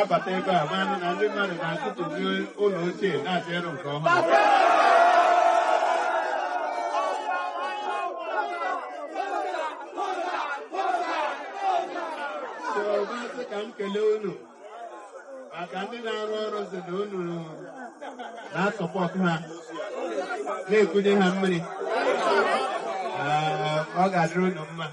Abata ebe a manụ na ndị mmadụ na-atụtụzi ụlọ ochie na-achọ ịrụ nke ọma. Maazị ka m kelee unu maka ndị na-arụ ọrụ si na unu na-asọpọtụ ha na-ekunye ha mmiri. Ọ ga-adịrị unu mma.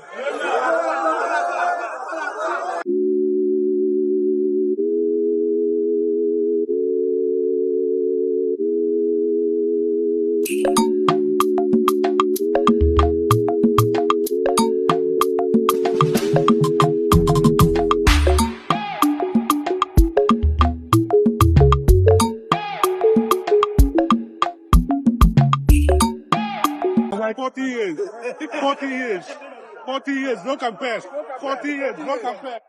Like 40 years, 40 years, no compare. 40 years, no compare.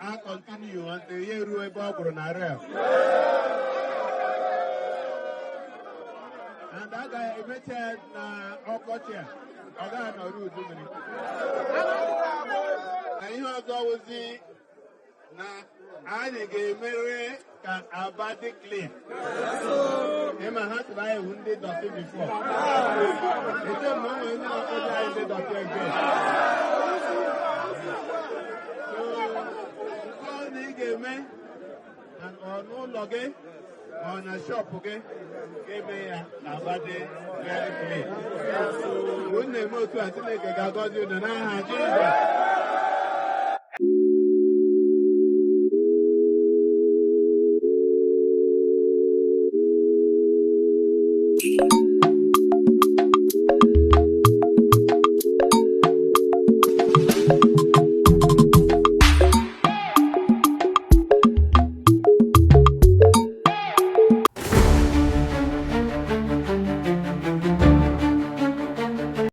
I continue until you rule about Brunare. And that guy emitted Okotia. I got no root. And you have always seen I gave Mary can abadi clean. Emma had to buy a wounded doctor before. It's a moment when the doctor again. So, me and on no login on a shop, okay? Give me a abadi very clean. When they move to a clinic, I got you the 900. Otti.